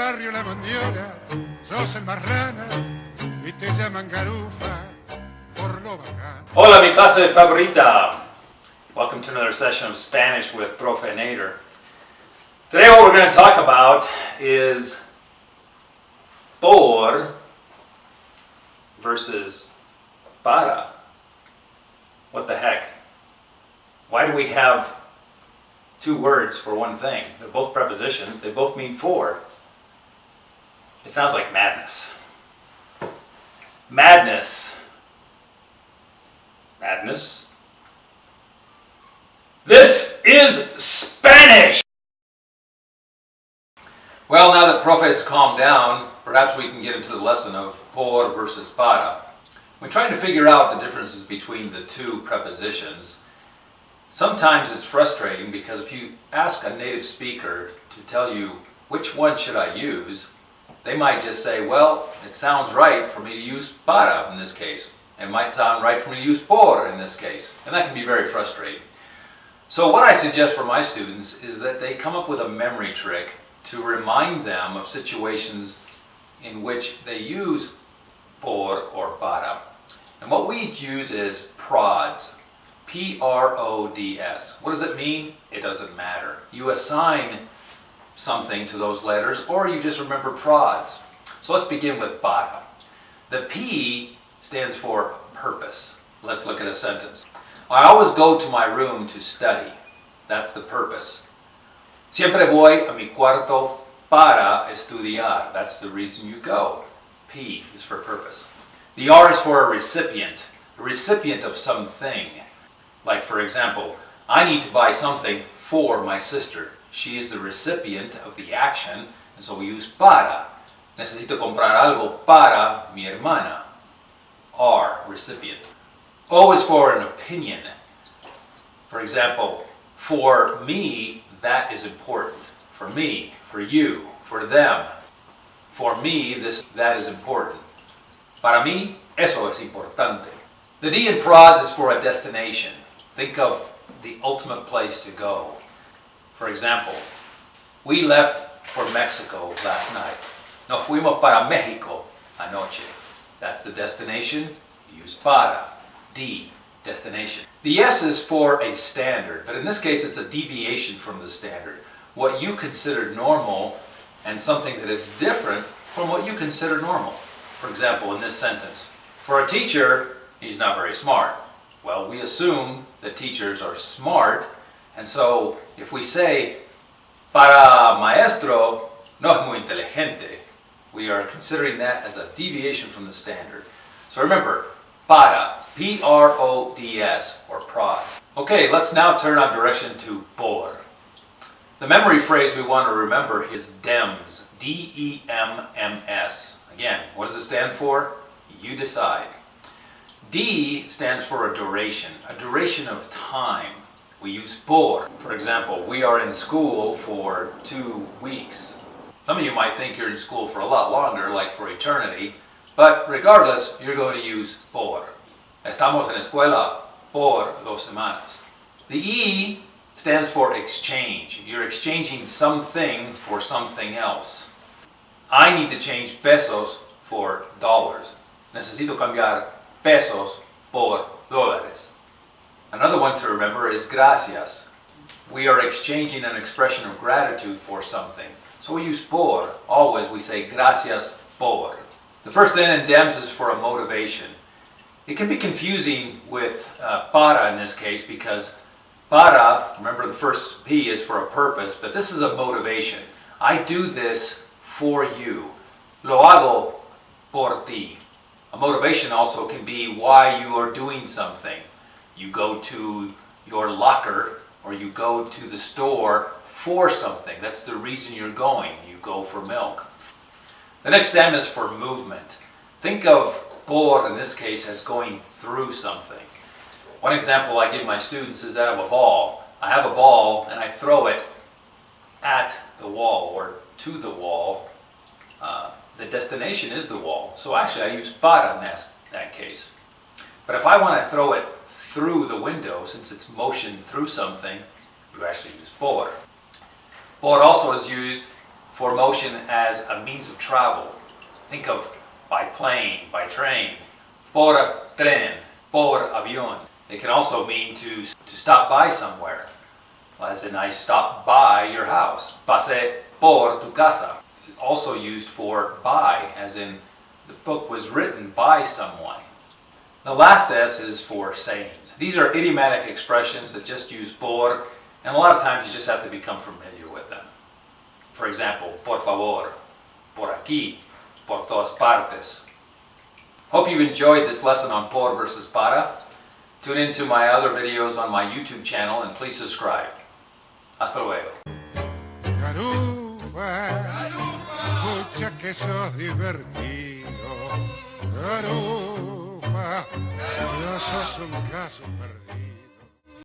barrio La Mondiola, sos embarrana y te llaman garufa por lo bacán. Hola, mi clase favorita. Welcome to another session of Spanish with Profe Nader. Today what we're going to talk about is por versus para. What the heck? Why do we have two words for one thing? They're both prepositions. They both mean for. It sounds like madness. Madness. Madness. This is Spanish! Well, now that Profe has calmed down, perhaps we can get into the lesson of por versus para. When trying to figure out the differences between the two prepositions, sometimes it's frustrating because if you ask a native speaker to tell you which one should I use, they might just say, well, it sounds right for me to use para in this case. It might sound right for me to use por in this case. And that can be very frustrating. So what I suggest for my students is that they come up with a memory trick to remind them of situations in which they use por or para. And what we use is prods. P-R-O-D-S. What does it mean? It doesn't matter. You assign something to those letters or you just remember prods. So let's begin with para. The P stands for purpose. Let's look at a sentence. I always go to my room to study. That's the purpose. Siempre voy a mi cuarto para estudiar. That's the reason you go. P is for purpose. The R is for a recipient of something. Like for example, I need to buy something for my sister. She is the recipient of the action, and so we use para. Necesito comprar algo para mi hermana. R, recipient. O is for an opinion. For example, for me, that is important. For me, for you, for them. For me, that is important. Para mí, eso es importante. The D in prods is for a destination. Think of the ultimate place to go. For example, we left for Mexico last night. Nos fuimos para México anoche. That's the destination. Use para. D, destination. The S is for a standard, but in this case it's a deviation from the standard. What you consider normal and something that is different from what you consider normal. For example, in this sentence, for a teacher, he's not very smart. Well, we assume that teachers are smart, and so if we say, para maestro no es muy inteligente, we are considering that as a deviation from the standard. So remember, para, P-R-O-D-S, or prods. Okay, let's now turn our direction to por. The memory phrase we want to remember is DEMS, D-E-M-M-S. Again, what does it stand for? You decide. D stands for a duration of time. We use por. For example, we are in school for 2 weeks. Some of you might think you're in school for a lot longer, like for eternity, but regardless, you're going to use por. Estamos en escuela por 2 semanas. The E stands for exchange. You're exchanging something for something else. I need to change pesos for dollars. Necesito cambiar pesos por dólares. Another one to remember is gracias. We are exchanging an expression of gratitude for something. So we use por. Always we say gracias por. The first N in DEMS is for a motivation. It can be confusing with para in this case because para, remember the first P is for a purpose, but this is a motivation. I do this for you. Lo hago por ti. A motivation also can be why you are doing something. You go to your locker or you go to the store for something. That's the reason you're going. You go for milk. The next M is for movement. Think of por in this case as going through something. One example I give my students is that of a ball. I have a ball and I throw it at the wall or to the wall. The destination is the wall. So actually I use para in that case. But if I want to throw it through the window, since it's motion through something, you actually use por. Por also is used for motion as a means of travel. Think of by plane, by train, por tren, por avión. It can also mean to stop by somewhere, as in I stopped by your house. Pasé por tu casa. It's also used for by, as in the book was written by someone. The last S is for sayings. These are idiomatic expressions that just use por, and a lot of times you just have to become familiar with them. For example, por favor, por aquí, por todas partes. Hope you've enjoyed this lesson on por versus para. Tune into my other videos on my YouTube channel and please subscribe. Hasta luego. Garufa, escucha que sos divertido. Garufa, no sos un caso perdido.